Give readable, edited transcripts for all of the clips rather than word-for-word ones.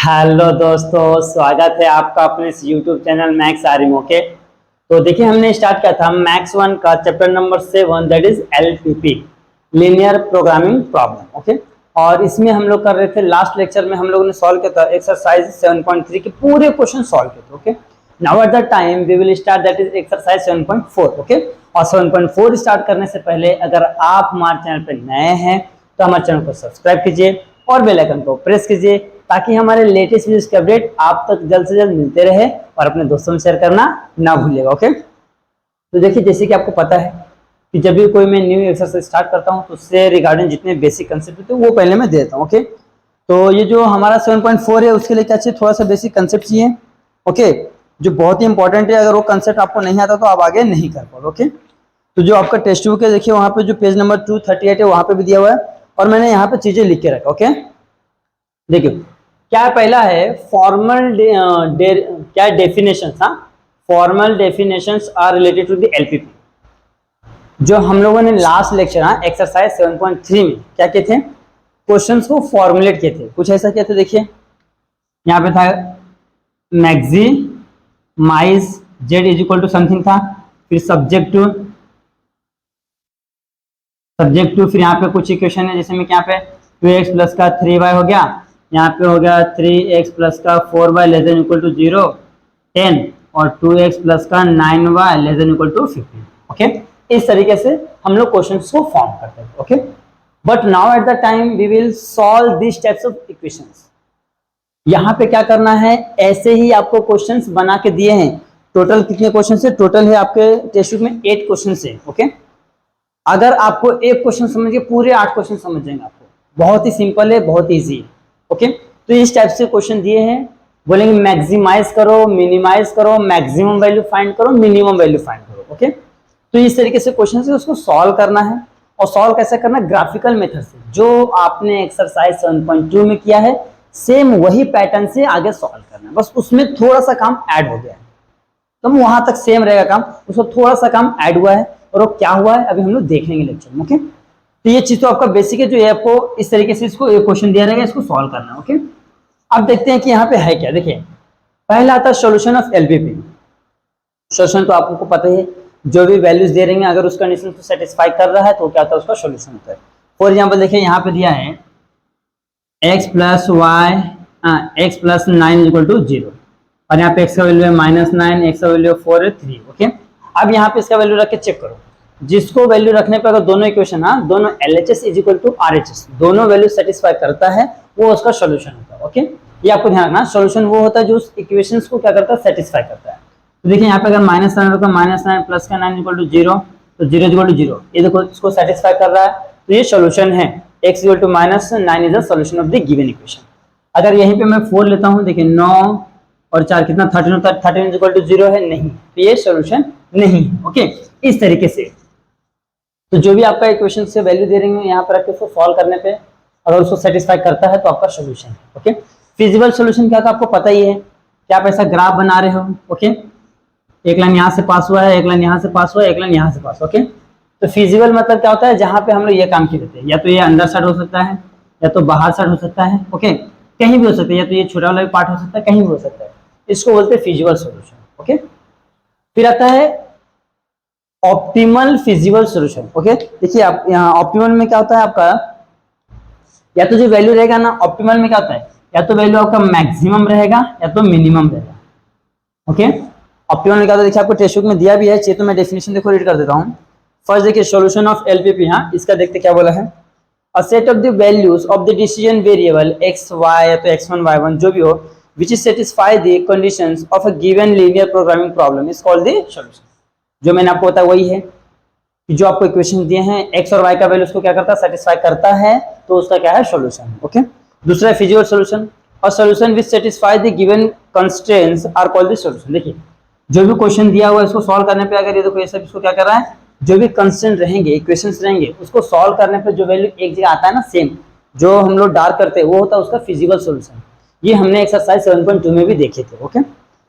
Hello दोस्तों, स्वागत है आपका अपने इस यूट्यूब चैनल मैक्स आरिमो के। तो देखिए, हमने स्टार्ट किया था मैक्स 1 का chapter number 7, that is LPP, linear programming problem. Okay, और इसमें हम लोग कर रहे थे, लास्ट लेक्चर में हम लोगों ने सॉल्व किया था एक्सरसाइज 7.3 के पूरे क्वेश्चन सॉल्व किए थे। Okay, now at the time we will start that is exercise 7.4। Okay, और 7.4 स्टार्ट करने से पहले अगर आप हमारे चैनल पर नए हैं तो हमारे चैनल को सब्सक्राइब कीजिए और बेल आइकन को प्रेस कीजिए ताकि हमारे लेटेस्ट वीडियोस के अपडेट आप तक जल्द से जल्द मिलते रहे और अपने दोस्तों में शेयर करना ना भूलिएगा। ओके, तो देखिए, जैसे कि आपको पता है कि जब भी कोई मैं न्यू एक्सरसाइज स्टार्ट करता हूं तो उससे रिगार्डिंग जितने बेसिक कंसेप्ट होते हैं वो पहले मैं देता हूं। ओके, तो ये जो हमारा 7.4 है उसके लिए क्या चाहिए, थोड़ा सा बेसिक कंसेप्ट चाहिए। ओके, जो बहुत ही इंपॉर्टेंट है, अगर वो कंसेप्ट आपको नहीं आता तो आप आगे नहीं कर पाओगे। ओके, तो जो आपका टेक्स्ट बुक है, देखिए वहां पे जो पेज नंबर 238 है वहां पे भी दिया हुआ है और मैंने यहाँ पे चीजें लिख के रखा। ओके, देखिए क्या पहला है, फॉर्मल क्या डेफिनेशंस। हाँ, formal definitions are related to the LPP. जो हम लोगों ने लास्ट लेक्चर एक्सरसाइज 7.3 में क्या किए थे, क्वेश्चंस को फॉर्मुलेट किए थे। कुछ ऐसा किया था, देखिए यहाँ पे था maximise Z is equal to something था, फिर सब्जेक्ट टू फिर यहाँ पे कुछ इक्वेशन है, जैसे में यहाँ पे 2x प्लस का 3y हो गया, यहाँ पे हो गया 3x प्लस का 4y less than equal to 0 10 और 2x प्लस का 9y less than equal to 15। Okay, इस तरीके से हम लोग क्वेश्चंस को फॉर्म करते हैं। Okay, but now at the time we will solve this types of equations. यहाँ पे क्या करना है, ऐसे ही आपको क्वेश्चंस बना के दिए हैं। टोटल कितने क्वेश्चन है, टोटल है आपके टेक्स्ट बुक में 8 क्वेश्चन है। ओके, अगर आपको एक क्वेश्चन समझ के पूरे 8 क्वेश्चन समझ जाएंगे आपको, बहुत ही सिंपल है, बहुत ईजी है। ओके, तो इस टाइप से क्वेश्चन दिए हैं, बोलेंगे मैक्सिमाइज करो, मिनिमाइज करो, मैक्सिमम वैल्यू फाइंड करो, मिनिमम वैल्यू फाइंड करो। ओके, तो इस तरीके से क्वेश्चन है उसको सॉल्व करना है। और सॉल्व कैसे करना है, ग्राफिकल मेथड से। जो आपने एक्सरसाइज 7.2 में किया है सेम वही पैटर्न से आगे सॉल्व करना है, बस उसमें थोड़ा सा काम ऐड हो गया है। तो वहां तक सेम रहेगा काम, उसको थोड़ा सा काम ऐड हुआ है और वो क्या हुआ है अभी हम लोग देख लेंगे लेक्चर में। ओके, तो ये चीज तो आपका बेसिक है, जो ये आपको इस तरीके से इसको एक क्वेश्चन दिया रहेगा, इसको सॉल्व करना है। ओके, अब देखते हैं कि यहाँ पे है क्या। देखिए, पहला आता है सॉल्यूशन ऑफ एलपीपी। सॉल्यूशन तो आपको पता ही है, जो भी वैल्यूज दे रहेंगे अगर उस कंडीशन को सेटिस्फाई कर रहा है तो क्या होता है, उसका सॉल्यूशन होता है। फॉर एग्जाम्पल देखिए, यहाँ पे दिया है x प्लस 9 इक्वल टू 0 और यहाँ पे x का वैल्यू है -9, x का वैल्यू 4 है 3। ओके, अब यहाँ पे इसका वैल्यू रख के चेक करो। जिसको वैल्यू रखने पर अगर दोनों इक्वेशन, दोनों LHS is equal to RHS, दोनों वैल्यू सेटिस्फाई करता है, वो उसका सॉल्यूशन होता है। ओके, ये आपको ध्यान रखना, सॉल्यूशन वो होता है जो उस इक्वेशंस को क्या करता है, सेटिस्फाई करता है। तो देखिए यहाँ पे अगर -9 होगा, -9 प्लस का 9 इक्वल टू 0, तो 0 इक्वल टू 0, ये देखो इसको सेटिस्फाई कर रहा है, तो ये सॉल्यूशन है। x equal to -9 is the solution of the given equation. अगर यहीं पे मैं 4 लेता हूँ, देखिए 9 और 4 कितना 13 होता है, 13 इक्वल टू 0 है, नहीं, तो ये सॉल्यूशन नहीं है। ओके, इस तरीके से तो जो भी आपका इक्वेशन से वैल्यू दे रही है यहाँ पर रखकर उसको सॉल्व करने पे अगर उसको सेटिस्फाई करता है तो आपका सॉल्यूशन है। ओके, फिजिबल सॉल्यूशन क्या था आपको पता ही है कि आप ऐसा ग्राफ बना रहे हो। ओके, एक लाइन यहाँ से पास हुआ है, एक लाइन यहाँ से पास हुआ है, एक लाइन यहाँ से पास। ओके, तो फिजिबल मतलब क्या होता है, जहाँ पे हम लोग ये काम किए थे, या तो ये अंदर साइड हो सकता है, या तो बाहर साइड हो सकता है। ओके, कहीं भी हो सकता है, या तो ये छोटा वाला भी पार्ट हो सकता है, कहीं भी हो सकता है, इसको बोलते हैं फिजिबल सॉल्यूशन। ओके, फिर आता है ऑप्टिमल फिजिबल सॉल्यूशन। ओके, देखिए आप यहाँ ऑप्टिमल में क्या होता है आपका, या तो जो वैल्यू रहेगा ना ऑप्टिमल में क्या होता है, या तो वैल्यू आपका मैक्सिमम रहेगा या तो मिनिमम रहेगा। ओके, ऑप्टिमल में क्या होता है, देखिए आपको टेक्स्ट बुक में दिया भी है, चाहिए तो मैं डेफिनेशन देखो रीड कर देता हूँ। फर्स्ट देखिए, सॉल्यूशन ऑफ एलपीपी, इसका देखते क्या बोला है, a set of the values of the decision variable x y या तो x1 y1 जो भी हो, which is satisfy the conditions of a given linear programming problem is called the solution। जो मैंने आपको बताया वही है कि जो आपको इक्वेशन दिए हैं x और y का वैल्यू उसको क्या करता है, सेटिस्फाई करता है, तो उसका क्या है, सॉल्यूशन। ओके, दूसरा है फिजिबल सॉल्यूशन, और solution which satisfy the given constraints are called the solution. देखिए, जो भी क्वेश्चन दिया हुआ है इसको सॉल्व करने पे अगर ये देखो ये सब इसको क्या कर रहा है, जो भी कंस्ट्रेंट रहेंगे, इक्वेशंस रहेंगे, उसको सॉल्व करने पे जो वैल्यू एक जगह आता है ना, सेम जो हम लोग डार्क करते हैं वो होता है उसका फिजिबल सॉल्यूशन। ये हमने एक्सरसाइज 7.2 में भी देखे थे। ओके,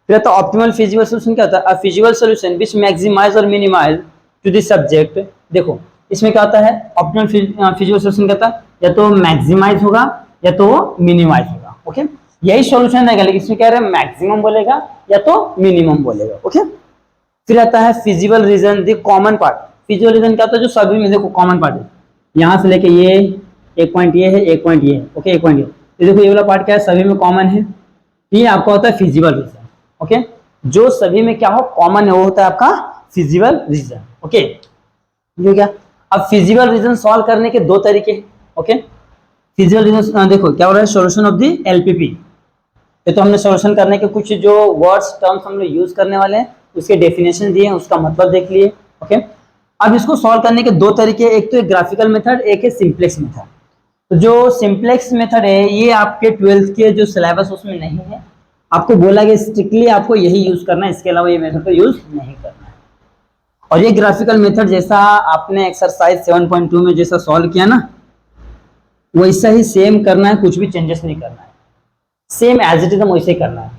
फिर तो ऑप्टिमल फिजिबल सॉल्यूशन क्या होता है, a feasible solution which maximise और मिनिमाइज टू द सब्जेक्ट। देखो इसमें क्या होता है, ऑप्टिमल फिजिबल सॉल्यूशन क्या होता है, या तो मैक्सिमाइज होगा या तो मिनिमाइज होगा। ओके, यही सॉल्यूशन रहेगा, लेकिन इसमें क्या रहा है, मैक्सिमम बोलेगा या तो मिनिमम बोलेगा। ओके, फिर आता है feasible region, the common part. Feasible region क्या होता है, जो सभी में देखो कॉमन पार्ट है, यहाँ से लेके ये एक पॉइंट ये है, एक पॉइंट ये है, ओके, एक पॉइंट ये देखो, ये वाला पार्ट क्या है, सभी में कॉमन है, ये आपका होता है फिजिबल रीजन। ओके, जो सभी में क्या हो कॉमन है वो होता है आपका फिजिबल रीजन। ओके, ये क्या, अब फिजिबल रीजन सॉल्व करने के दो तरीके हैं। ओके, फिजिबल रीजन देखो क्या हो रहा है, सॉल्यूशन ऑफ द एलपीपी। ये तो हमने सॉल्यूशन करने के कुछ जो वर्ड्स टर्म्स हम लोग यूज करने वाले हैं उसके डेफिनेशन दिए हैं, उसका मतलब देख लिए। ओके, अब इसको सॉल्व करने के दो तरीके, एक तो ग्राफिकल मेथड, एक है सिंप्लेक्स मेथड। तो जो सिंप्लेक्स मेथड है ये आपके 12th के जो सिलेबस उसमें नहीं है, आपको बोला गया स्ट्रिक्टली आपको यही यूज करना है, इसके अलावा ये मेथड को यूज नहीं करना है। और ये ग्राफिकल मेथड जैसा आपने एक्सरसाइज 7.2 में जैसा सॉल्व किया ना, वैसा ही सेम करना है, कुछ भी चेंजेस नहीं करना है, सेम एज इट इज हम वैसे ही करना है।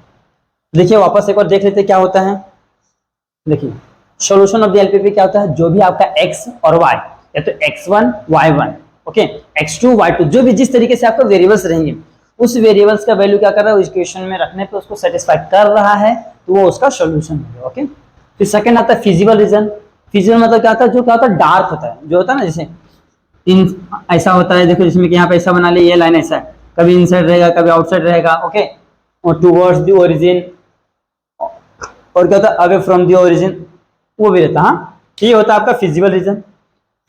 देखिए वापस एक बार देख लेते क्या होता है। देखिए सॉल्यूशन ऑफ द एलपीपी क्या होता है, जो भी आपका x और y, या तो x1 y1, okay, x2 y2, जो भी जिस तरीके से आपका वेरिएबल्स रहेंगे उस वेरिएबल्स का वैल्यू क्या कर रहा है, इक्वेशन में रखने पे उसको सेटिस्फाई कर रहा है तो वो उसका सॉल्यूशन होगा। ओके, फिर सेकंड आता है फिजिबल रीजन। फिजिबल मतलब क्या होता है, जो क्या होता है डार्क होता है, जो होता है ना, जैसे इन ऐसा होता है, देखो जिसमें कि यहाँ पे ऐसा बना लिया, ये लाइन ऐसा है, कभी इनसाइड रहेगा कभी आउटसाइड रहेगा। ओके, और टुवर्ड्स द ओरिजिन, और क्या होता है अवे फ्रॉम द ओरिजिन, वो भी रहता है। हाँ, ये होता है आपका फिजिबल रीजन।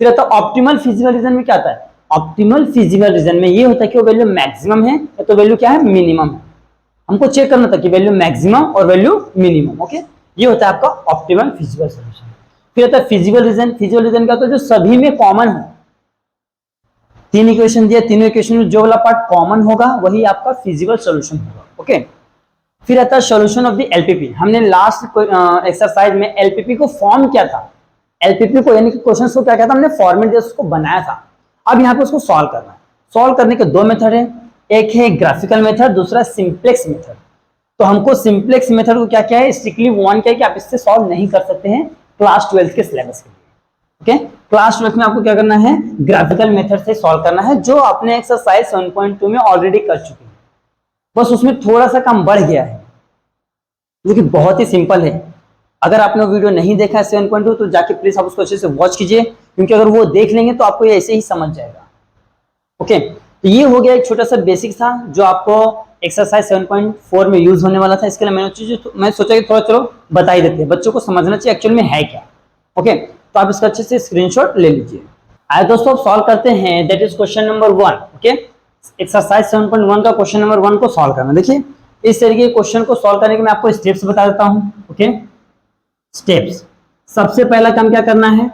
फिर आता है ऑप्टिमल फिजिबल रीजन में क्या आता है, ऑप्टिमल फिजिबल रीजन में ये होता है कि वो वैल्यू मैक्सिमम है या तो वैल्यू क्या है, मिनिमम है। हमको चेक करना था कि वैल्यू मैक्सिमम और वैल्यू मिनिमम। ओके, ये होता है आपका ऑप्टिमल फिजिबल सॉल्यूशन। फिर आता है फिजिबल रीजन। फिजिबल रीजन क्या होता है, जो सभी में कॉमन हो। तीन इक्वेशन दिया, तीनों इक्वेशन में जो वाला पार्ट कॉमन होगा वही आपका फिजिबल सॉल्यूशन होगा। ओके, फिर आता है सॉल्यूशन ऑफ द एलपीपी। हमने लास्ट एक्सरसाइज में एलपीपी को फॉर्म किया था, एलपीपी को यानी कि क्वेश्चन को क्या किया था हमने, फॉर्मेट जैसे उसको बनाया था। अब यहाँ पे उसको सॉल्व करना है। सॉल्व करने के दो मेथड है, एक है ग्राफिकल मेथड, दूसरा सिंप्लेक्स मेथड। तो हमको सिंप्लेक्स मेथड को क्या क्या है, स्ट्रिक्टली वार्न किया कि आप इससे सॉल्व नहीं कर सकते हैं क्लास 12 के सिलेबस के लिए। ओके, क्लास 12 में आपको क्या करना है, ग्राफिकल मेथड से सॉल्व करना है, जो आपने एक्सरसाइज 7.2 में ऑलरेडी कर चुके हैं, बस उसमें थोड़ा सा काम बढ़ गया है, जो कि बहुत ही सिंपल है। अगर आपने वीडियो नहीं देखा है 7.2 तो जाके प्लीज आप उसको अच्छे से वॉच कीजिए, क्योंकि अगर वो देख लेंगे तो आपको ये ऐसे ही समझ जाएगा। ओके, तो ये हो गया एक छोटा सा बेसिक था जो आपको एक्सरसाइज 7.4 में यूज होने वाला था। इसके लिए मैं सोचा कि थोड़ा चलो बता ही देते हैं, बच्चों को समझना चाहिए एक्चुअल में है क्या। ओके, तो आप इसका अच्छे से स्क्रीनशॉट ले लीजिए। आइए दोस्तों सॉल्व करते हैं, that is question number 1। Okay, exercise 7.1 का क्वेश्चन नंबर 1 को सॉल्व करना। देखिए इस तरीके के क्वेश्चन को सॉल्व करने के मैं आपको स्टेप्स बता देता हूं। ओके, स्टेप्स, सबसे पहला काम क्या करना है,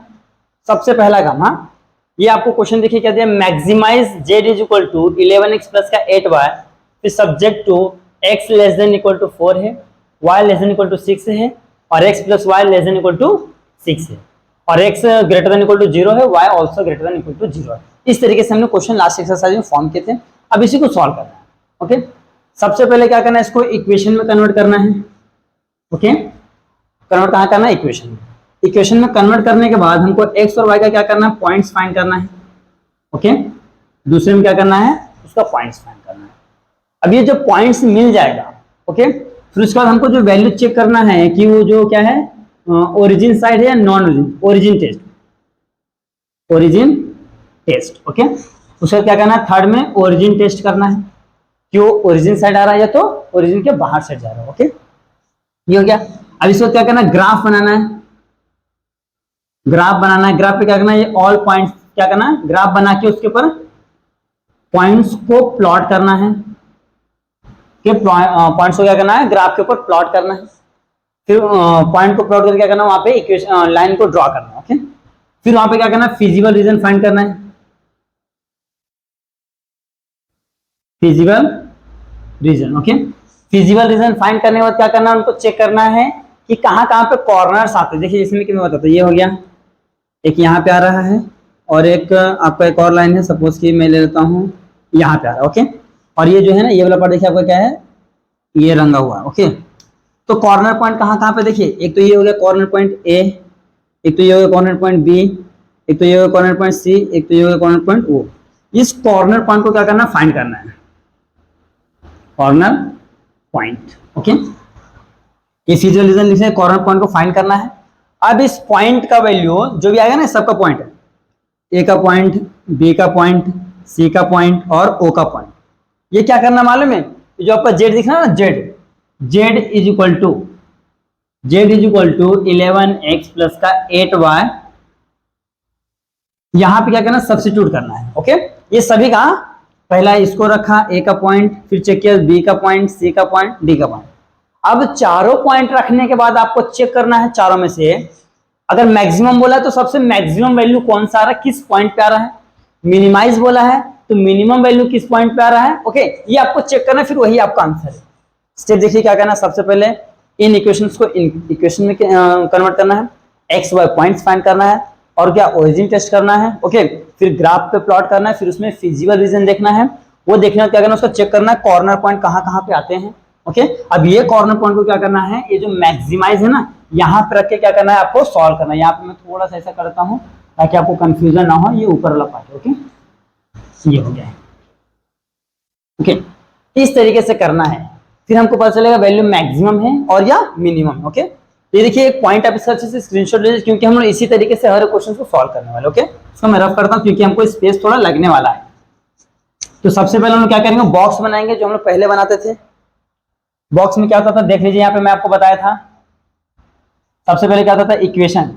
सबसे पहला काम, हाँ, ये आपको क्वेश्चन देखिए क्या दिया, maximise z is equal to 11x plus का 8y, फिर subject to x less than equal to 4 है, y less than equal to 6 है, और x plus y less than equal to 6 है, और x greater than equal to 0 है, y also greater than equal to 0 है। इस तरीके से हमने क्वेश्चन लास्ट एक्सरसाइज में फॉर्म किए थे। अब इसी को सॉल्व करना है। ओके, सबसे पहले क्या करना है, इसको इक्वेशन में कन्वर्ट करना है। ओके, कन्वर्ट कहाँ करना है, इक्वेशन में। इक्वेशन में कन्वर्ट करने के बाद हमको x और y का क्या करना है, पॉइंट्स फाइंड करना है। ओके, दूसरे में क्या करना है, उसका पॉइंट्स फाइंड करना है। अब ये जो पॉइंट्स मिल जाएगा, ओके, फिर उसके बाद हमको जो वैल्यू चेक करना है कि वो जो क्या है, ओरिजिन साइड है या non origin, origin test, origin test. Okay, उसका क्या करना है, थर्ड में ओरिजिन टेस्ट करना है कि वो ओरिजिन साइड आ रहा है या तो ओरिजिन के बाहर साइड जा रहा है। ओके, ये हो गया। अब इसको क्या करना है, ग्राफ बनाना है, ग्राफ बनाना है। ग्राफ पे क्या करना है, ये ऑल पॉइंट्स क्या करना है, ग्राफ बना के उसके ऊपर पॉइंट्स को प्लॉट करना है, कि पॉइंट्स को क्या करना है, ग्राफ के ऊपर प्लॉट करना है। फिर पॉइंट को प्लॉट करके क्या करना है, वहां पे इक्वेशन लाइन को ड्रॉ करना है। ओके, फिर वहां पे क्या करना है, फिजिबल रीजन फाइंड करना है, feasible region. Okay, feasible region find करने के बाद क्या करना है, उनको चेक करना है कि कहाँ कहाँ पे कॉर्नर्स आते हैं। देखिए इसमें क्या बताता है, ये हो गया, एक यहाँ पे आ रहा है, और एक आपका एक और लाइन है, सपोज कि मैं ले लेता हूँ यहाँ पे आ रहा है। ओके, और ये जो है ना, ये वाला पार्ट देखिए आपका क्या है, ये रंगा हुआ है। ओके, तो कॉर्नर पॉइंट कहाँ कहाँ पे, देखिए एक तो ये हो गया कॉर्नर पॉइंट ए, एक तो ये हो गया कॉर्नर पॉइंट बी, एक तो ये हो गया कॉर्नर पॉइंट सी, एक तो ये हो गया कॉर्नर पॉइंट ओ। इस कॉर्नर पॉइंट को क्या करना है, फाइंड करना है। Corner point. ओके, ये विजुअलाइजेशन लिखना है, कॉर्नर पॉइंट को फाइंड करना है। अब इस पॉइंट का वैल्यू जो भी आएगा ना, सबका पॉइंट है, ए का पॉइंट, बी का पॉइंट, सी का पॉइंट और ओ का पॉइंट। ये क्या करना मालूम है, जो आपका जेड दिख रहा है ना, Z, Z is equal to 11x plus का 8y, यहां पे क्या करना, सब्स्टिट्यूट करना है। ओके, ये सभी का पहला इसको रखा ए का पॉइंट, फिर चेक किया बी का पॉइंट, सी का पॉइंट, डी का पॉइंट। अब चारों पॉइंट रखने के बाद आपको चेक करना है चारों में से अगर मैक्सिमम बोला है तो सबसे मैक्सिमम वैल्यू कौन सा आ रहा है, किस पॉइंट पे आ रहा है। मिनिमाइज बोला है तो मिनिमम वैल्यू किस पॉइंट पे आ रहा है। ओके, ये आपको चेक करना है, फिर वही आपका आंसर है। स्टेप देखिए क्या करना है, सबसे पहले इन इक्वेशंस को इन इक्वेशन में कन्वर्ट करना है, एक्स वाई पॉइंट्स फाइंड करना है और क्या ओरिजिन टेस्ट करना है। ओके, फिर ग्राफ पे प्लॉट करना है, फिर उसमें फिजिबल रीजन देखना है, वो देखना क्या करना है, उसको चेक करना है कॉर्नर पॉइंट कहाँ कहाँ पे आते हैं। ओके, अब ये कॉर्नर पॉइंट को क्या करना है, ये जो मैक्सिमाइज है ना, यहाँ पे रख के क्या करना है, आपको सॉल्व करना है। यहाँ पे मैं थोड़ा सा ऐसा करता हूँ ताकि आपको कंफ्यूजन ना हो, ये ऊपर वाला पार्ट। ओके, ये हो गया है। ओके, इस तरीके से करना है, फिर हमको पता चलेगा वैल्यू मैक्सिमम है और या मिनिमम। ओके, ये देखिए एक पॉइंट आप इसका अच्छे से स्क्रीनशॉट ले लीजिए, क्योंकि हम लोग इसी तरीके से हर क्वेश्चन को सॉल्व करने वाले। ओके, इसको मैं रफ करता हूँ क्योंकि हमको स्पेस थोड़ा लगने वाला है। तो सबसे पहले हम लोग क्या करेंगे, बॉक्स बनाएंगे जो हम लोग पहले बनाते थे। बॉक्स में क्या होता था, देख लीजिए, यहाँ पे मैं आपको बताया था। सबसे पहले क्या होता था, इक्वेशन।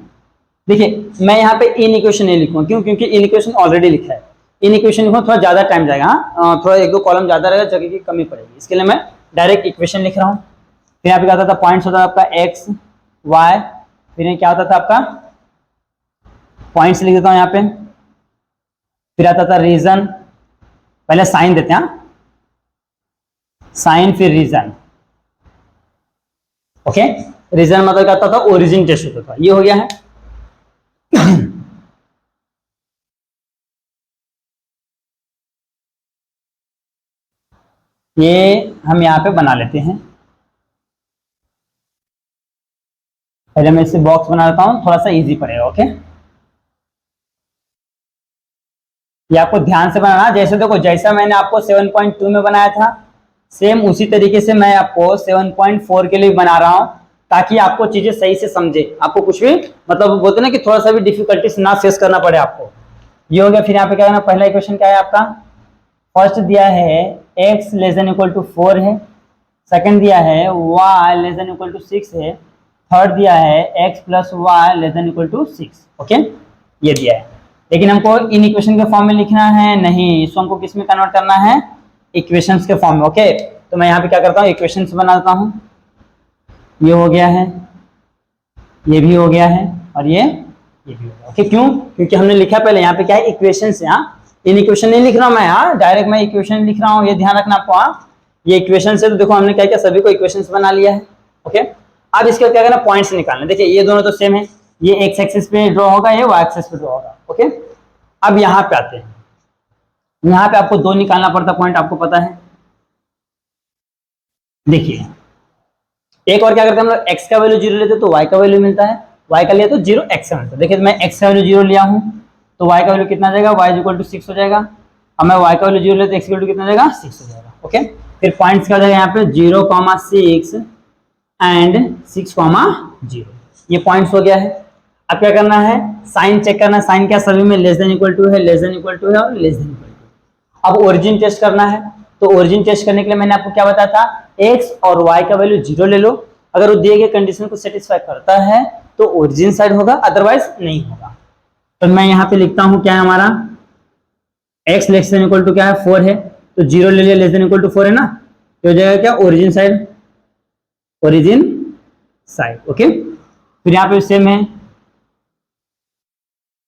देखिए मैं यहाँ पे इन इक्वेशन नहीं लिखूंगा, क्यों, क्योंकि इन इक्वेशन ऑलरेडी लिखा है। इन इक्वेशन लिखूंगा थोड़ा ज्यादा टाइम जाएगा, हाँ, थोड़ा एक दो कॉलम ज्यादा रहेगा, जगह की कमी पड़ेगी, इसके लिए मैं डायरेक्ट इक्वेशन लिख रहा हूँ। फिर यहाँ पे क्या होता था, पॉइंट्स होता था आपका एक्स वाई, फिर क्या होता था आपका पॉइंट्स लिख देता हूँ यहाँ पे, फिर आता था रीजन, पहले साइन देते हैं, साइन फिर रीजन। ओके, रीजन मतलब क्या होता था, ओरिजिन टेस्ट होता था। ये हो गया है। ये हम यहाँ पे बना लेते हैं, पहले मैं इसे बॉक्स बना लेता हूँ, थोड़ा सा इजी पड़ेगा। ओके, ये आपको ध्यान से बनाना, जैसे देखो जैसा मैंने आपको 7.2 में बनाया था, सेम उसी तरीके से मैं आपको 7.4 के लिए बना रहा हूँ, ताकि आपको चीजें सही से समझे, आपको कुछ भी मतलब बोलते ना कि थोड़ा सा भी डिफिकल्टीज ना फेस करना पड़े आपको। ये हो गया। फिर यहाँ पे क्या करना, पहला इक्वेशन क्या है आपका, फर्स्ट दिया है x less than equal to 4 है, सेकंड दिया है y less than equal to 6 है, थर्ड दिया है x plus Y less than equal to 6। Okay, ये दिया है, लेकिन हमको इन इक्वेशन के फॉर्म में लिखना है नहीं, इसको हमको किस में कन्वर्ट करना है, इक्वेशंस के फॉर्म में। ओके, तो मैं यहाँ पे क्या करता हूँ, इक्वेशंस बनाता हूँ। ये हो गया है, ये भी हो गया है और ये भी हो गया। ओके, क्यों, क्योंकि हमने लिखा पहले यहाँ पे क्या है, इक्वेशंस है। हाँ, इन इक्वेशन नहीं लिख रहा हूँ मैं, यहाँ डायरेक्ट मैं इक्वेशन लिख रहा हूँ, ये ध्यान रखना आपको। हाँ, ये इक्वेशन से तो देखो हमने क्या किया, सभी को इक्वेशंस बना लिया है। ओके, अब इसके क्या करना, पॉइंट्स निकालना। देखिए ये दोनों तो सेम है, ये एक्स एक्सिस पे ड्रॉ होगा, ये वाई एक्सिस पे ड्रॉ होगा। ओके, अब यहाँ पे आते हैं, यहाँ पे आपको दो निकालना पड़ता पॉइंट, आपको पता है। देखिए एक और क्या करते हैं हम लोग, एक्स का वैल्यू 0 लेते तो वाई का वैल्यू मिलता है, वाई का लिया तो 0 एक्स का मिलता है। देखिए मैं एक्स का वैल्यू 0 लिया हूँ तो वाई का वैल्यू कितना जाएगा, वाई इक्वल टू 6 हो जाएगा। अब मैं वाई का वैल्यू 0 लेते तो एक्स इक्वल टू कितना जाएगा, 6 हो जाएगा। ओके, फिर पॉइंट्स क्या हो जाएगा यहाँ पे 0,6 एंड 6,0, ये पॉइंट्स हो गया है। अब क्या करना है, साइन चेक करना है, साइन क्या सभी में लेस देन इक्वल टू है, लेस देन इक्वल टू है और लेस देन इक्वल टू। अब ओरिजिन टेस्ट करना है, तो ओरिजिन टेस्ट करने के लिए मैंने आपको क्या बताया था, एक्स और वाई का वैल्यू 0 ले लो, अगर वो दिए गए कंडीशन को सेटिस्फाई करता है तो ओरिजिन साइड होगा, अदरवाइज नहीं होगा। तो मैं यहाँ पे लिखता हूँ क्या है हमारा, X less than equal to क्या है 4 है, तो 0 ले लिया, लेस देन इक्वल टू 4 है ना, तो हो जाएगा क्या, origin side, origin side. Okay, फिर यहाँ पे सेम है,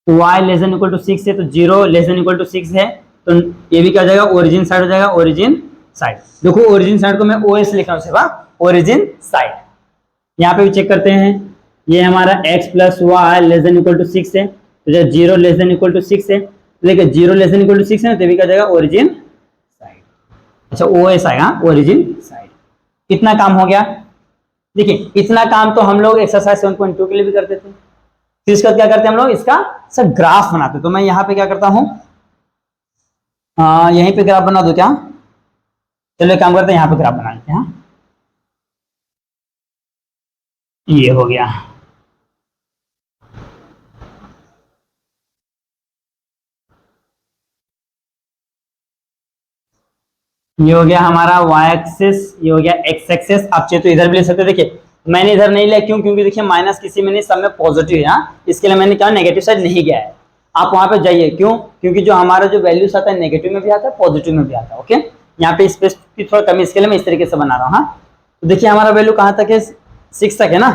y less than equal to 6 है तो 0 लेस देन इक्वल टू 6 है, तो ये भी क्या हो जाएगा, ओरिजिन साइड हो जाएगा, ओरिजिन साइड। देखो ओरिजिन साइड को मैं OS लिख रहा हूँ सिर्फ, ओरिजिन साइड। यहाँ पे भी चेक करते हैं, ये हमारा x plus Y less than equal to 6 है, तो जब 0 लेस देन इक्वल टू 6 है, देखिए 0 लेस देन इक्वल टू 6 है तो भी क्या जाएगा, ओरिजिन साइड। अच्छा OS आएगा, ओरिजिन साइड। कितना काम हो गया, देखिए इतना काम तो हम लोग एक्सरसाइज 7.2 के लिए भी करते थे। फिर इसका क्या करते हैं हम लोग, इसका सब ग्राफ बनाते। तो मैं यहाँ पे क्या करता हूँ, यहीं पे ग्राफ बना दो क्या, चलो एक काम करते हैं, यहाँ पे ग्राफ बना लेते हैं। हाँ, ये हो गया। ये हो गया हमारा y एक्सिस, ये हो गया x एक्सिस। आप चाहे तो इधर भी ले सकते हैं। देखिए मैंने इधर नहीं लिया, क्यों? क्योंकि देखिए माइनस किसी में नहीं, सब में पॉजिटिव है। हाँ, इसके लिए मैंने क्या नेगेटिव साइड नहीं गया है। आप वहां पे जाइए, क्यों? क्योंकि जो हमारा जो वैल्यूज आता है नेगेटिव में भी आता है, पॉजिटिव में भी आता है। ओके, यहाँ पे स्पेस की थोड़ा कमी, इसके लिए मैं इस तरीके से बना रहा हूँ। हाँ, तो देखिए हमारा वैल्यू कहाँ तक है? 6 तक है ना।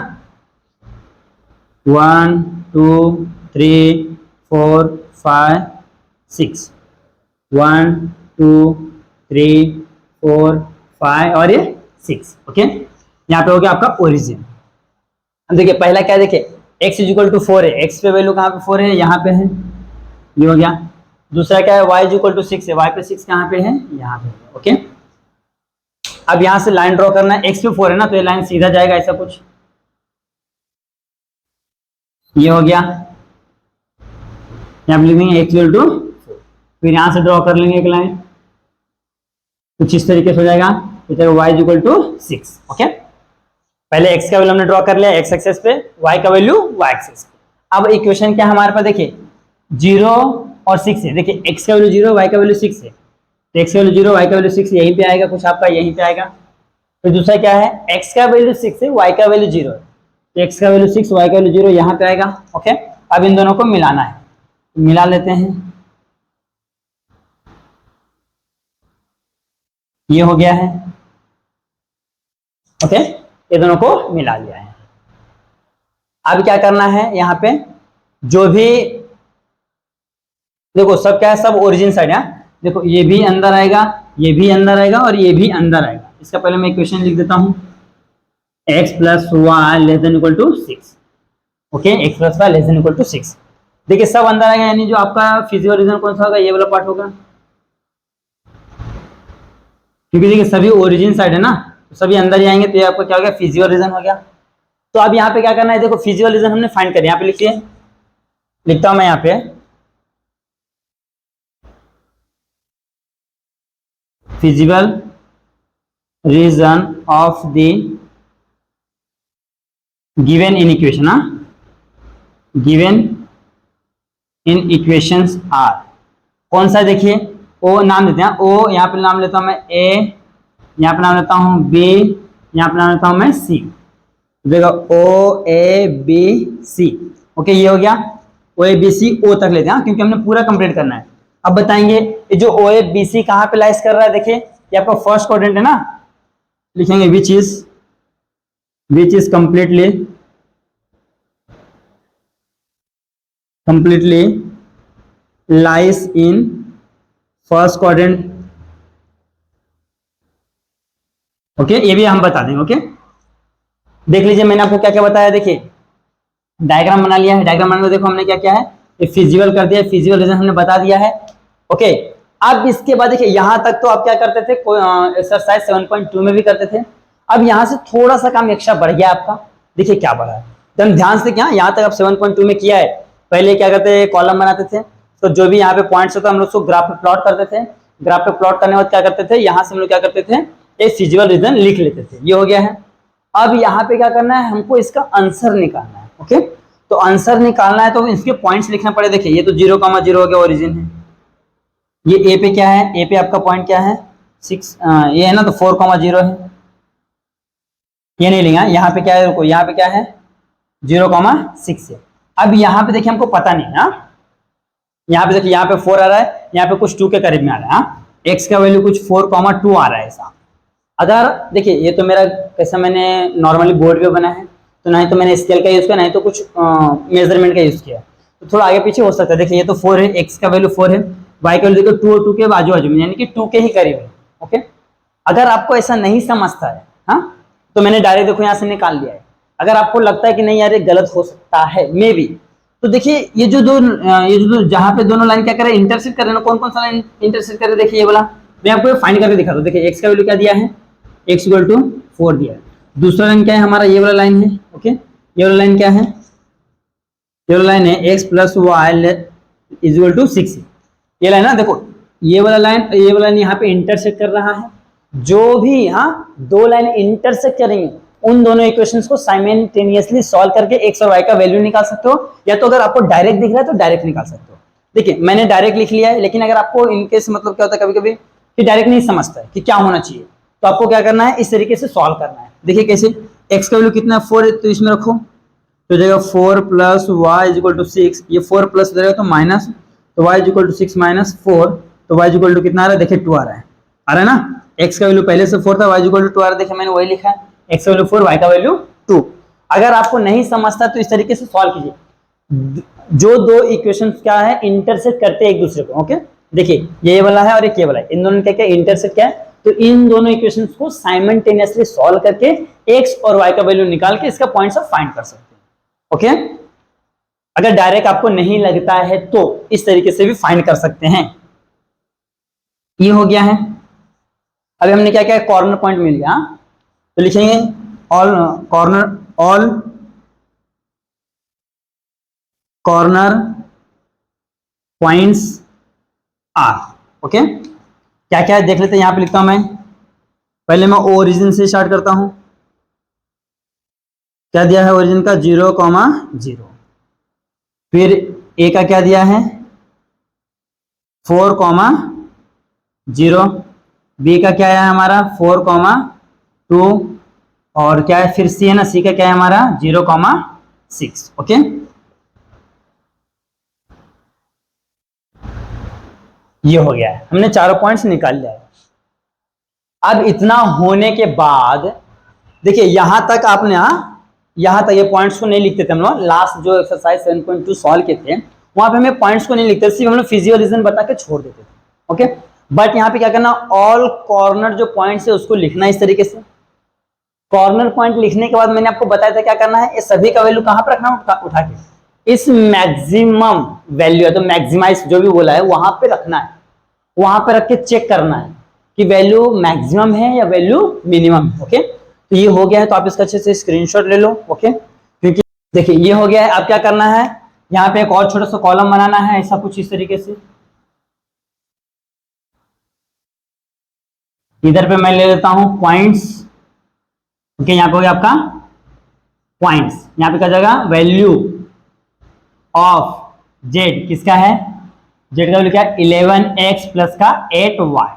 1 2 3 4 5 6, 1 2 3 4 5 और ये 6। ओके, यहाँ पे हो गया आपका ओरिजिन। अब देखिए पहला क्या है, देखिए x इज इक्वल टू 4 है, x पे वैल्यू कहाँ पे 4 है? यहाँ पे है, ये हो गया। दूसरा क्या है, y इज इक्वल टू 6 है, y पे 6 कहाँ पे है? यहाँ पे। ओके, अब यहाँ से लाइन ड्रॉ करना है, x पे 4 है ना, तो ये लाइन सीधा जाएगा ऐसा कुछ, ये हो गया। यहाँ पे लिखेंगे x इक्वल टू 4, फिर यहाँ से ड्रॉ कर लेंगे एक लाइन, कुछ इस तरीके से हो जाएगा, y is equal to 6। Okay, पहले x का वैल्यू हमने ड्रॉ कर लिया x एक्सिस पे, y का वैल्यू y एक्सिस पे। अब इक्वेशन क्या हमारे पास, देखिए 0 और 6 है। देखिए x का वैल्यू 0, y का वैल्यू 6 है, तो x का वैल्यू 0, y का वैल्यू 6 यहीं पे आएगा, कुछ आपका यहीं पे आएगा। फिर दूसरा क्या है, x का वैल्यू 6 है, y का वैल्यू 0 है, तो x का वैल्यू 6, y का वैल्यू 0 यहाँ पे आएगा। ओके, अब इन दोनों को मिलाना है, मिला लेते हैं। ये हो गया है। ओके, ये दोनों को मिला लिया है। अब क्या करना है, यहाँ पे जो भी देखो सब क्या है, सब ओरिजिन साइड है। देखो ये भी अंदर आएगा, ये भी अंदर आएगा और ये भी अंदर आएगा। इसका पहले मैं इक्वेशन लिख देता हूं, x plus Y less than equal to 6। Okay, x plus Y less than equal to 6। देखिए सब अंदर आएगा, यानी जो आपका फिजिकल रीजन कौन सा होगा, ये वाला पार्ट होगा, क्योंकि देखिए सभी ओरिजिन साइड है ना, तो सभी अंदर ही आएंगे, तो ये आपका क्या हो गया, फिजिकल रीजन हो गया। तो अब यहाँ पे क्या करना है, देखो फिजिकल रीजन हमने फाइंड कर, यहाँ पे लिखिए, लिखता हूं मैं यहाँ पे, physical region of the given inequation, given inequations are, कौन सा देखिए, ओ नाम देते हैं, ओ यहाँ पे नाम लेता हूं मैं ए, यहाँ पे नाम लेता हूं बी, यहाँ पे नाम लेता हूं मैं सी। देखो ओ ए बी सी। ओके, ये हो गया ओ ए बी सी, ओ तक लेते हैं क्योंकि हमने पूरा कंप्लीट करना है। अब बताएंगे ये जो ओ ए बी सी कहाँ पे लाइज कर रहा है, देखिए ये आपका फर्स्ट क्वाड्रेंट है ना, लिखेंगे which is completely lies in first quadrant। Okay, ये भी हम बता देंगे। ओके, देख लीजिए मैंने आपको क्या क्या बताया, देखिए डायग्राम बना लिया है, डायग्राम बनाने में देखो हमने क्या क्या है, ये फिजिकल कर दिया, फिजिकल रीजन हमने बता दिया है। ओके, अब इसके बाद देखिए यहां तक तो आप क्या करते थे, एक्सरसाइज 7.2 में भी करते थे। अब यहां से थोड़ा सा काम एक्स्ट्रा बढ़ गया आपका, देखिए क्या बढ़ा है, तो हम ध्यान से, क्या यहाँ तक आप 7.2 में किया है, पहले क्या करते थे, कॉलम बनाते थे, तो जो भी यहाँ पे पॉइंट्स होता है हम लोग उसको ग्राफ पे प्लॉट करते थे, ग्राफ पे प्लॉट करने के बाद क्या करते थे, यहाँ से हम लोग क्या करते थे, एक फिजिकल रीजन लिख लेते थे। ये हो गया है। अब यहाँ पे क्या करना है, हमको इसका आंसर निकालना है। ओके, तो आंसर निकालना है तो इसके पॉइंट्स लिखना पड़े। देखिए ये तो 0,0 हो गया ओरिजिन है, ये ए पे क्या है, ए पे आपका पॉइंट क्या है 6, ये है ना, तो 4,0 है, ये नहीं लेंगे। यहाँ पे क्या है, रुको, यहाँ पे क्या है 0,6 है। अब यहाँ पे देखिए हमको पता नहीं है, यहाँ पे देखिए यहाँ पे 4 आ रहा है, यहाँ पे कुछ 2 के करीब में आ रहा है, एक्स का वैल्यू कुछ 4,2 आ रहा है ऐसा। अगर देखिए ये तो मेरा कैसा मैंने नॉर्मली बोर्ड पे बना है, तो नहीं तो मैंने स्केल का यूज किया, नहीं तो कुछ मेजरमेंट का यूज किया, तो थोड़ा आगे पीछे हो सकता है। देखिए ये तो 4 है, एक्स का वैल्यू 4 है, वाई का वैल्यू देखो 2 और 2 के बाजू बाजू में, यानी कि 2 के ही करीब है। ओके, अगर आपको ऐसा नहीं समझता है, हाँ, तो मैंने डायरेक्ट देखो यहाँ से निकाल लिया है। अगर आपको लगता है कि नहीं यार ये गलत हो सकता है मे बी, तो देखिए ये जो दो जहाँ पे दोनों लाइन क्या करे, इंटरसेक्ट कर रहे हैं, कौन कौन सा लाइन इंटरसेक्ट कर रहे हैं, देखिए ये वाला मैं आपको फाइंड करके दिखा दूं। देखिए एक्स का वैल्यू क्या दिया है, x इक्वल टू 4 दिया है। दूसरा लाइन क्या है हमारा, ये वाला लाइन है। ओके, ये वाला लाइन क्या है, ये वाला लाइन है x plus y is equal to 6। ये लाइन ना, देखो ये वाला लाइन यहाँ पे इंटरसेक्ट कर रहा है, जो भी दो लाइन इंटरसेक्ट करेंगे उन दोनों इक्वेशंस को साइमल्टेनियसली सॉल्व करके एक्स और वाई का वैल्यू निकाल सकते हो, या तो अगर आपको डायरेक्ट दिख रहा है तो डायरेक्ट निकाल सकते हो। देखिए मैंने डायरेक्ट लिख लिया है, लेकिन अगर आपको इनकेस मतलब क्या होता है कभी कभी कि डायरेक्ट नहीं समझता है कि क्या होना चाहिए, तो आपको क्या करना है, इस तरीके से सॉल्व करना है। देखिए कैसे, एक्स का वैल्यू कितना है 4 है, तो इसमें रखो तो जाएगा 4 plus y is equal to 6, ये 4 प्लस हो जाएगा तो माइनस, तो y is equal to 6 minus 4, तो वाई इज इक्वल टू कितना आ रहा है, देखिए 2 आ रहा है ना। एक्स का वैल्यू पहले से 4 था, वाई इज इक्वल टू 2 आ रहा है, देखिए मैंने वही लिखा है, एक्स का वैल्यू 4 वाई का वैल्यू 2। अगर आपको नहीं समझता तो इस तरीके से सॉल्व कीजिए, जो दो इक्वेशंस क्या है इंटरसेक्ट करते हैं एक दूसरे को। ओके देखिए ये वाला है और एक ये वाला है, इन दोनों का क्या इंटरसेक्ट क्या है, तो इन दोनों इक्वेशंस को साइमल्टेनियसली सॉल्व करके एक्स और वाई का वैल्यू निकाल के इसका पॉइंट्स ऑफ फाइंड कर सकते हैं। ओके अगर डायरेक्ट आपको नहीं लगता है तो इस तरीके से भी फाइंड कर सकते हैं। ये हो गया है। अभी हमने क्या क्या कॉर्नर पॉइंट मिल गया, तो लिखेंगे all corner points are. Okay क्या क्या है देख लेते हैं, यहां पे लिखता हूं मैं, पहले मैं ओरिजिन से स्टार्ट करता हूं। क्या दिया है ओरिजिन का 0,0, फिर ए का क्या दिया है 4,0, बी का क्या है हमारा 4,2, और क्या है फिर सी है ना, सी का क्या है हमारा 0,6। ओके ये हो गया है, हमने चारों पॉइंट्स निकाल लिया है। अब इतना होने के बाद देखिए यहां तक आपने यहां तक ये पॉइंट्स को नहीं लिखते थे हम लोग, लास्ट जो एक्सरसाइज 7.2 सॉल्व किए थे वहां पे हमें पॉइंट्स को नहीं लिखते, सिर्फ हम लोग फिजिकल रीजन बता के छोड़ देते थे। ओके बट यहाँ पे क्या करना, ऑल कॉर्नर जो पॉइंट्स है उसको लिखना इस तरीके से। कॉर्नर पॉइंट लिखने के बाद मैंने आपको बताया था क्या करना है, ये सभी का वैल्यू कहां पर रखना, उठा के इस मैक्सिमम वैल्यू है तो मैक्सिमाइज जो भी बोला है वहां पे रखना है, वहां पे रख के चेक करना है कि वैल्यू मैक्सिमम है या वैल्यू मिनिमम है। ओके तो ये हो गया है, तो आप इसका अच्छे से स्क्रीनशॉट ले लो। ओके क्योंकि देखिए ये हो गया है। अब क्या करना है, यहाँ पे एक और छोटा सा कॉलम बनाना है, ऐसा कुछ इस तरीके से। इधर पे मैं ले लेता हूं पॉइंट्स। ओके यहाँ पे हो गया आपका पॉइंट्स, यहाँ पे क्या जाएगा वैल्यू ऑफ जेड, किसका है जेड का वैल्यू क्या है 11x प्लस का 8y।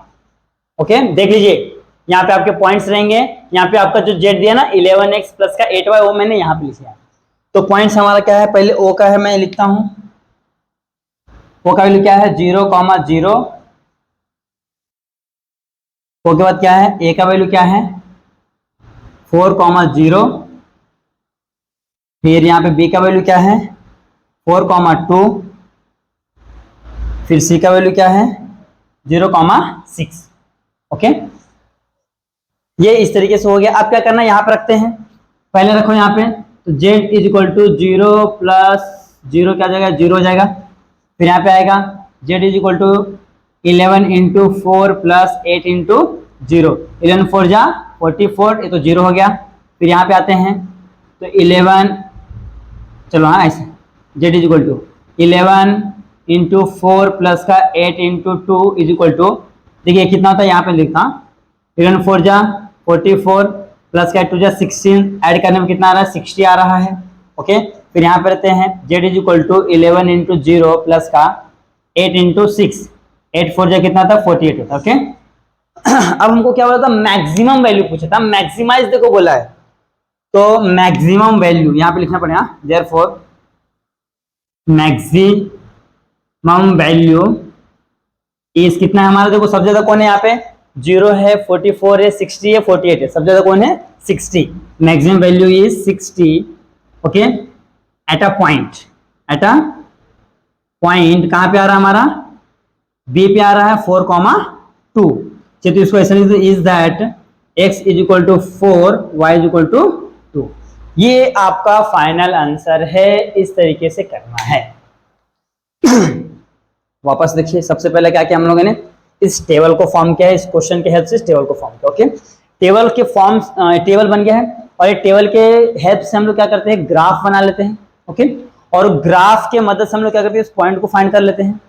ओके देख लीजिए यहाँ पे आपके पॉइंट्स रहेंगे, यहाँ पे आपका जो जेड दिया ना 11x प्लस का 8y वो मैंने यहाँ पे लिखा है। तो पॉइंट्स हमारा क्या है, पहले ओ का है मैं लिखता हूं, ओ का वैल्यू क्या है 0,0, ओ के बाद क्या है ए का वैल्यू क्या है 4,0, फिर यहाँ पे बी का वैल्यू क्या है 4,2, फिर सी का वैल्यू क्या है 0,6। ओके ये इस तरीके से हो गया। अब क्या करना है, यहाँ पे रखते हैं, पहले रखो यहाँ पे, तो z is equal to 0 plus 0 क्या जाएगा 0 हो जाएगा, फिर यहाँ पे आएगा z is equal to 11 into 4 plus 8 into 0, 11 4 जा 44, ये तो 0 हो गया। फिर यहाँ पे आते हैं तो 11, चलो ऐसे z is equal to 11 into 4 plus का 8 इंटू 2 इज इक्वल टू, देखिए कितना होता है यहाँ पे लिखा 11 4 जा 44 प्लस का 2 जा 16, ऐड करने में कितना आ रहा है 60 आ रहा है। ओके फिर यहाँ पे रहते हैं z is equal to 11 into 0 plus का 8 इंटू 6, 8 4 जा कितना था 48 होता है। ओके अब हमको क्या बोला था, मैक्सिमम वैल्यू पूछा था, मैक्सिमाइज देखो बोला है, तो मैक्सिमम वैल्यू यहाँ पे लिखना पड़ेगा, देयरफॉर मैक्सिमम वैल्यू इस कितना है हमारा, देखो सबसे ज्यादा कौन है यहाँ पे 0 है 44 है 60 है 48 है, सबसे ज्यादा कौन है 60, maximum value is 60। Okay at a point, at a point कहां पे आ रहा है हमारा बी पे आ रहा है 4,2, तो इसको ऐसा लिख दो is that x is equal to 4 y is equal to 2। ये आपका फाइनल आंसर है, इस तरीके से करना है। वापस देखिए सबसे पहले क्या किया हम लोगों ने, इस टेबल को फॉर्म किया है, इस क्वेश्चन के हेल्प से इस टेबल को फॉर्म किया। ओके टेबल के फॉर्म, टेबल बन गया है, और ये टेबल के हेल्प से हम लोग क्या करते हैं ग्राफ बना लेते हैं। ओके और ग्राफ के मदद से हम लोग क्या करते हैं इस पॉइंट को फाइंड कर लेते हैं।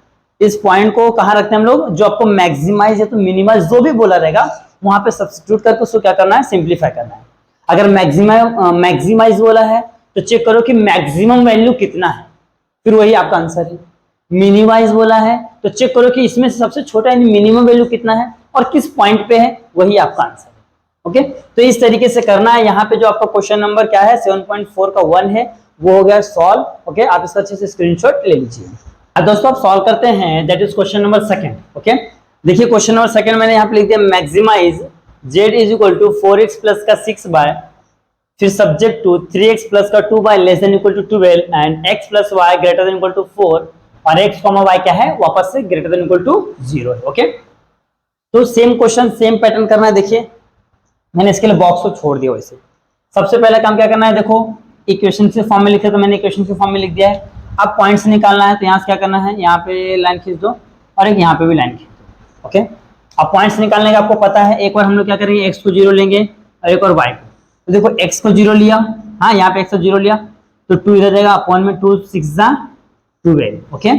इस पॉइंट को कहाँ रखते हैं हम लोग, जो आपको मैक्सिमाइज या तो मिनिमाइज जो भी बोला रहेगा वहां पे सब्स्टिट्यूट करके उसको क्या करना है, सिंप्लीफाई करना है। अगर मैक्सिमाइज बोला है तो चेक करो कि मैक्सिमम वैल्यू कितना है, फिर वही आपका आंसर है। मिनिमाइज बोला है तो चेक करो कि इसमें से सबसे छोटा यानी मिनिमम वैल्यू कितना है और किस पॉइंट पे है, वही आपका आंसर है। ओके, तो इस तरीके से करना है। यहाँ पे जो आपका क्वेश्चन नंबर क्या है 7.4 का 1 है, वो हो गया सॉल्व। ओके, आप इसका अच्छे से स्क्रीनशॉट ले लीजिए। अब दोस्तों आप सॉल्व करते हैं, that is question number second. Okay, देखिए क्वेश्चन नंबर सेकंड मैंने यहाँ पे लिख दिया maximise z is equal to 4x plus का 6y, फिर सब्जेक्ट टू 3x प्लस का 2y less than equal to 12 and x plus y greater than equal to 4 और x कॉमा y क्या है, वापस से ग्रेटर देन इक्वल टू 0 है। Okay, तो सेम क्वेश्चन सेम पैटर्न करना है। देखिए मैंने इसके लिए बॉक्स को छोड़ दिया। वैसे सबसे पहला काम क्या करना है, देखो इक्वेशन के फॉर्म में लिखे तो मैंने इक्वेशन के फॉर्म में लिख दिया है। अब पॉइंट्स निकालना है तो यहाँ से क्या करना है, यहाँ पे लाइन खींच दो और एक यहाँ पे भी लाइन खींच दो। ओके, अब पॉइंट्स निकालने का आपको पता है, एक बार हम लोग क्या करेंगे, x को 0 लेंगे और एक और y को। तो देखो x को 0 लिया, हाँ यहाँ पे x को 0 लिया तो 2 इधर जाएगा, अपॉन में 2 6 जा 12। ओके,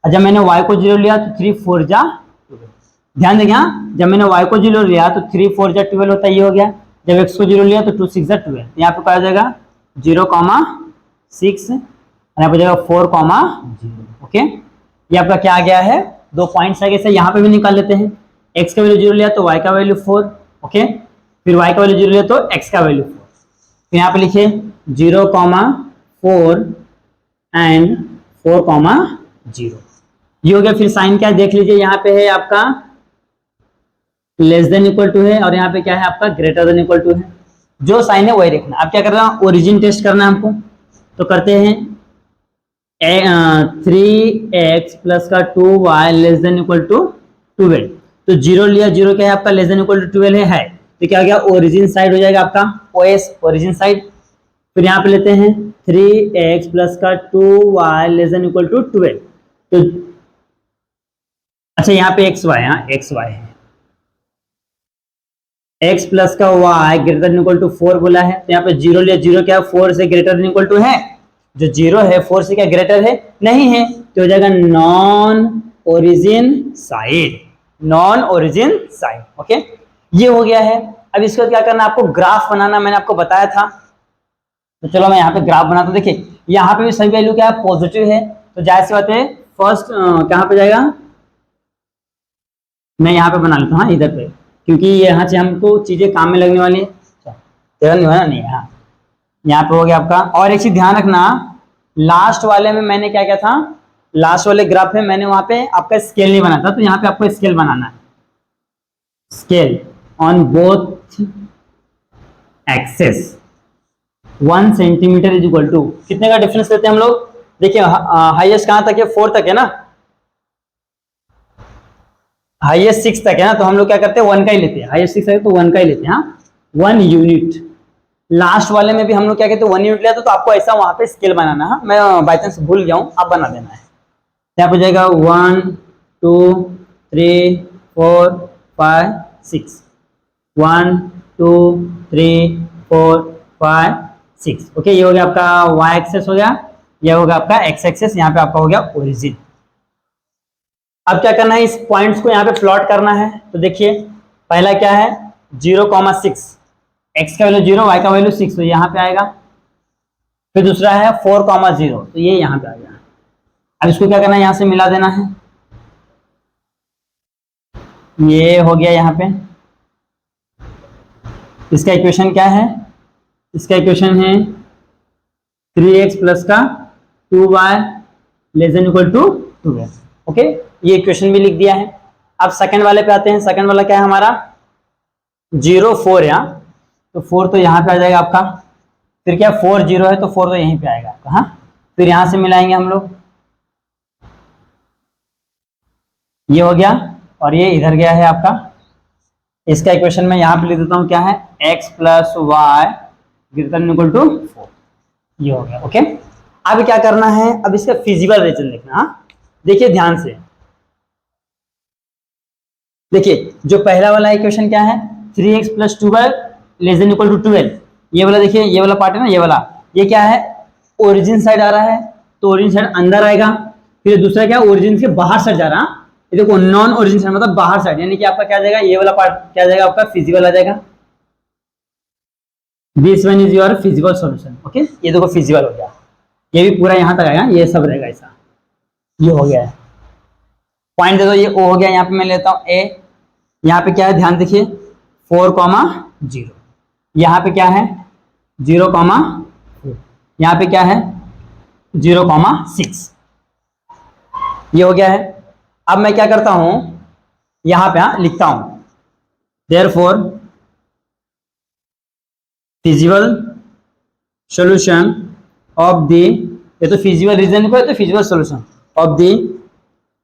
और जब मैंने y को 0 लिया तो 3 4 जा 12। ध्यान देंगे, हाँ जब मैंने y को 0 लिया तो 3 4 जा 12 होता है, ये हो गया। जब x को 0 लिया तो 2 6 जा 12, यहाँ पे क्या हो जाएगा 0,6 और यहाँ पे जाएगा 4,0। ओके, ये आपका क्या आ गया है, 2 पॉइंट्स आ गए। यहाँ पे भी निकाल लेते हैं, x का वैल्यू 0 लिया तो y का वैल्यू 4। ओके, फिर y का वैल्यू 0 लिया तो x का वैल्यू 4। तो यहाँ पे लिखिए 0,4 एंड 4,0। ये हो गया। फिर साइन क्या देख लीजिए, यहाँ पे है आपका लेस देन इक्वल टू है और यहाँ पे क्या है आपका ग्रेटर देन इक्वल टू है। जो साइन है वही रखना। अब क्या करना है, ओरिजिन टेस्ट करना है हमको, तो करते हैं 3x प्लस का 2y less than equal to 12। तो 0 लिया, 0 क्या है आपका लेस देन इक्वल टू 12 है, तो क्या हो गया ओरिजिन साइड हो जाएगा आपका OS ओरिजिन साइड। फिर यहाँ पे लेते हैं 3x प्लस का 2y less than equal to 12। तो अच्छा यहाँ पे xy, हाँ xy है, x प्लस का y greater than equal to 4 बोला है। तो यहाँ पे 0 लिया, 0 क्या 4 से ग्रेटर देन इक्वल टू है, जो 0 है 4 से क्या ग्रेटर है, नहीं है, तो हो जाएगा non origin side, non origin side. Okay, ये हो गया है। अब इसको क्या करना है, आपको ग्राफ बनाना, मैंने आपको बताया था। तो चलो मैं यहाँ पे ग्राफ बनाता हूँ। देखिए यहाँ पे भी सभी वैल्यू क्या है, पॉजिटिव है, तो जाहिर सी बात है फर्स्ट कहाँ पे जाएगा, मैं यहाँ पे बना लेता हूँ इधर पे, क्योंकि यहाँ से हमको चीजें काम में लगने वाली है। नहीं, हाँ यहाँ पे हो गया आपका। और एक चीज ध्यान रखना, लास्ट वाले में मैंने क्या क्या था, लास्ट वाले ग्राफ में मैंने वहां पे आपका स्केल नहीं बनाया था, तो यहाँ पे आपको स्केल बनाना है। Scale on both axes 1 centimetre is equal to कितने का डिफरेंस लेते हैं हम लोग। देखिए हाईएस्ट कहां तक है, 4 तक है ना, हाईएस्ट 6 तक है ना, तो हम लोग क्या करते हैं 1 का ही लेते हैं। हाईएस्ट 6 है तो 1 का ही लेते हैं, हाँ 1 यूनिट। लास्ट वाले में भी हम लोग क्या कहते हैं 1 यूनिट लिया था, तो आपको ऐसा वहां पे स्केल बनाना है। मैं बाई चांस भूल गया हूं, आप बना देना है। यहाँ पे जाएगा 1 2 3 4 5 6, 1 2 3 4 5 6। ओके, ये हो गया आपका y एक्सेस हो गया, ये होगा आपका x एक्सेस, यहाँ पे आपका हो गया ओरिजिन। अब क्या करना है, इस पॉइंट्स को यहाँ पे प्लॉट करना है। तो देखिए पहला क्या है 0,6, x का वैल्यू 0, y का वैल्यू 6, तो यहाँ पे आएगा। फिर दूसरा है 4,0, तो ये यहाँ पे आ गया। अब इसको क्या करना है, यहाँ से मिला देना है, ये हो गया यहाँ पे। इसका इक्वेशन क्या है, इसका इक्वेशन है 3x प्लस का 2y less than equal to 2। Okay, ये इक्वेशन भी लिख दिया है। अब सेकंड वाले पे आते हैं। सेकंड वाला क्या है हमारा 0 4 यहाँ, तो 4 तो यहाँ पे आ जाएगा आपका। फिर क्या 4 0 है तो 4 तो यहीं पे आएगा आपका, हाँ। फिर यहाँ से मिलाएंगे हम लोग, ये हो गया और ये इधर गया है आपका। इसका इक्वेशन में यहाँ पे लिख देता हूँ, क्या है x plus y greater than equal to 4, ये हो गया। ओके, अब क्या करना है, अब इसका फिजिबल रीजन देखना। हाँ देखिए ध्यान से, देखिए जो पहला वाला इक्वेशन क्या है 3x plus 2y less than equal to 12, ये वाला देखिए, ये वाला पार्ट है ना, ये वाला, ये क्या है ओरिजिन साइड आ रहा है, तो ओरिजिन साइड अंदर आएगा। फिर दूसरा क्या ओरिजिन के बाहर साइड जा रहा है, ये देखो नॉन ओरिजिन साइड मतलब बाहर साइड, यानी कि आपका क्या जाएगा, ये वाला पार्ट क्या जाएगा आपका फिजिबल आ जाएगा। This one is your feasible solution. Okay, ये देखो फिजिबल हो गया, ये भी पूरा यहां तक आएगा, ये सब रहेगा ऐसा, ये हो गया है। पॉइंट दे दो, ये ओ हो गया, यहाँ पे मैं लेता हूँ ए, यहाँ पे क्या है ध्यान देखिए 4,0, यहाँ पे क्या है 0,4, यहाँ पे क्या है 0,6, ये हो गया है। अब मैं क्या करता हूं, यहां पे लिखता हूं therefore feasible solution of the, ये तो फिजिबल रीजन को, तो feasible solution of the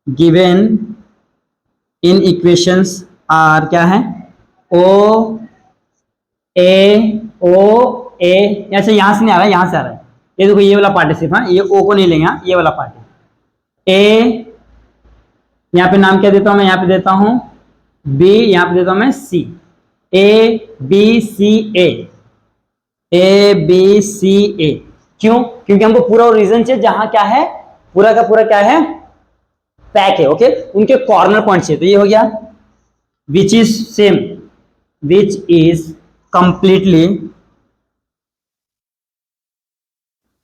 given inequations are क्या है ओ ए, ऐसे यहां से नहीं आ रहा है, यहां से आ रहा है, ये देखो ये वाला पार्ट है सिर्फ, हाँ ये ओ को नहीं लेंगे, ये वाला पार्ट है ए, यहाँ पे नाम क्या देता हूं मैं, यहाँ पे देता हूं बी, यहाँ पे देता हूं मैं सी, ए बी सी ए, क्यों, क्योंकि हमको पूरा रीजन चाहिए जहां क्या है पूरा का पूरा क्या है पैक है। ओके, उनके कॉर्नर पॉइंट चाहिए, तो ये हो गया which is same, which is completely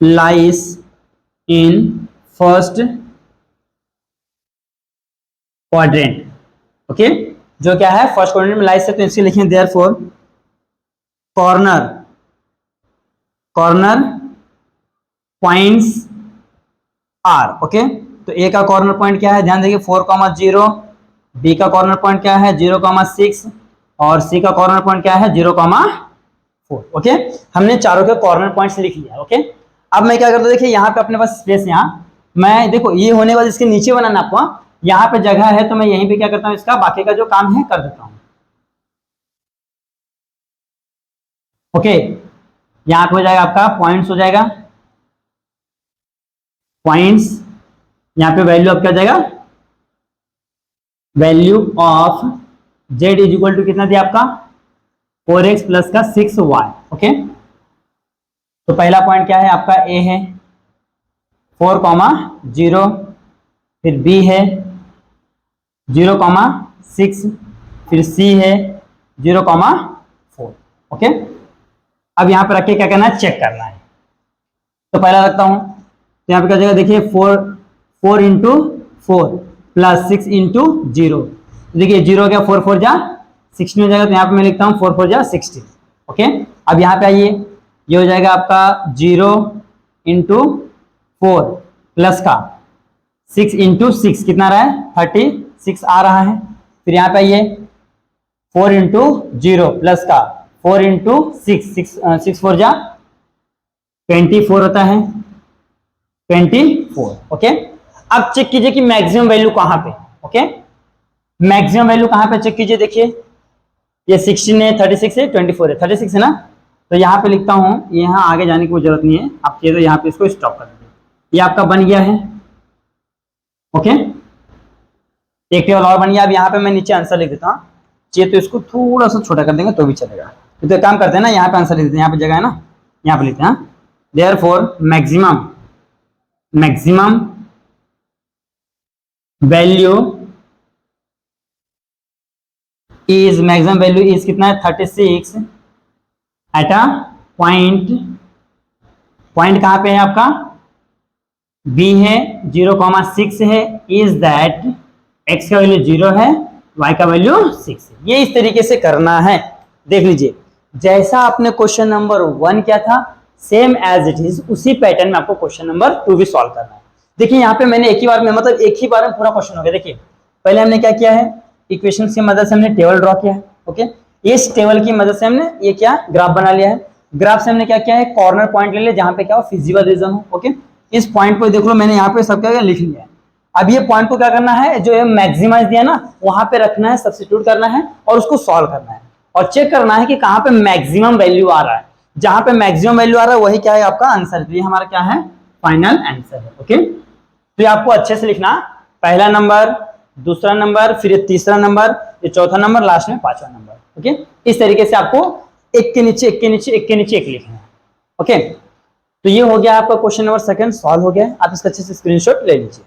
lies in first quadrant. Okay, जो क्या है फर्स्ट क्वाड्रेंट में लाइज है, तो इसके लिखें therefore corner points are. Okay, तो ए का कॉर्नर पॉइंट क्या है, ध्यान देखिए 4,0, बी का कॉर्नर पॉइंट क्या है 0,6 और सी का कॉर्नर पॉइंट क्या है 0,4। ओके, हमने चारों के कॉर्नर पॉइंट्स लिख लिया। ओके, अब मैं क्या करता हूं, देखिए यहाँ पे अपने पास स्पेस, यहाँ मैं देखो ये होने वाला इसके नीचे बनाना आपको, यहाँ पे जगह है तो मैं यहीं पे क्या करता हूँ, इसका बाकी का जो काम है कर देता हूँ। ओके, यहाँ पे हो जाएगा आपका पॉइंट्स हो जाएगा, पॉइंट्स, यहाँ पे वैल्यू अब क्या जाएगा, value of z is equal to कितना दिया आपका 4x प्लस का 6y। ओके, तो पहला पॉइंट क्या है आपका a है 4,0, फिर b है 0,6, फिर c है 0,4। ओके, अब यहाँ पे रख के क्या करना है, चेक करना है। तो पहला रखता हूं, तो यहाँ पे क्या जगह देखिए 4 इंटू 4 प्लस 6 इंटू 0, देखिए 0 हो गया 4 4 जा 16 हो जाएगा, तो यहाँ पे मैं लिखता हूँ 4 4 जा 16। ओके, अब यहाँ पे आइए, ये हो जाएगा आपका 0 इंटू 4 प्लस का 6 इंटू 6 कितना रहा है 36 आ रहा है। फिर यहाँ पे आइए 4 इंटू 0 प्लस का 4 इंटू 6 4 जा 24 होता है 24। ओके, अब चेक कीजिए कि मैक्सिमम वैल्यू कहां पे। ओके, मैक्सिमम वैल्यू कहां पे चेक कीजिए, देखिए ये 16 है 36 है 24 है 36 है ना, तो यहाँ पे लिखता हूं, यहाँ आगे जाने की कोई जरूरत नहीं है, आप चाहिए तो यहाँ पे इसको स्टॉप कर दीजिए, ये आपका बन गया है। ओके, एक टेबल और बन गया। अब यहाँ पे मैं नीचे आंसर लिख देता हूँ, चाहिए तो इसको थोड़ा सा छोटा कर देंगे तो भी चलेगा। तो काम करते हैं ना, यहाँ पे आंसर लिख देते हैं, यहाँ पे जगह है ना, यहाँ पे लिखते हैं देयरफॉर मैक्सिमम वैल्यू इज कितना है 36 एट अ पॉइंट कहां पे है आपका b है 0,6 है, इज दैट x का वैल्यू 0 है y का वैल्यू 6 है। ये इस तरीके से करना है। देख लीजिए, जैसा आपने क्वेश्चन नंबर 1 किया था सेम एज इट इज उसी पैटर्न में आपको क्वेश्चन नंबर 2 भी सॉल्व करना है। देखिए यहाँ पे मैंने एक ही बार में मतलब एक ही बार में पूरा क्वेश्चन हो गया। देखिए पहले हमने क्या किया है, इक्वेशंस की मदद से हमने टेबल ड्रॉ किया है। ओके, इस टेबल की मदद से हमने ये क्या ग्राफ बना लिया है। ग्राफ से हमने क्या किया है, कॉर्नर पॉइंट ले लिया जहां पे क्या हो फिजिबल रीजन हो। ओके, इस पॉइंट को देख लो, मैंने यहाँ पे सब क्या लिख लिया है। अब ये पॉइंट को क्या करना है, जो है मैक्सिमाइज दिया ना वहां पे रखना है, सब्स्टिट्यूट करना है और उसको सॉल्व करना है और चेक करना है कि कहां पे मैक्सिमम वैल्यू आ रहा है। जहां पे मैक्सिमम वैल्यू आ रहा है वही क्या है आपका आंसर, तो ये हमारा क्या है फाइनल आंसर है। ओके, तो ये आपको अच्छे से लिखना, पहला नंबर, दूसरा नंबर, फिर तीसरा नंबर, ये चौथा नंबर, लास्ट में पांचवा नंबर। ओके, इस तरीके से आपको एक के नीचे एक के नीचे एक के नीचे एक लिखना है। ओके, तो ये हो गया आपका क्वेश्चन नंबर 2 सॉल्व हो गया। आप इसका अच्छे से स्क्रीनशॉट ले लीजिए।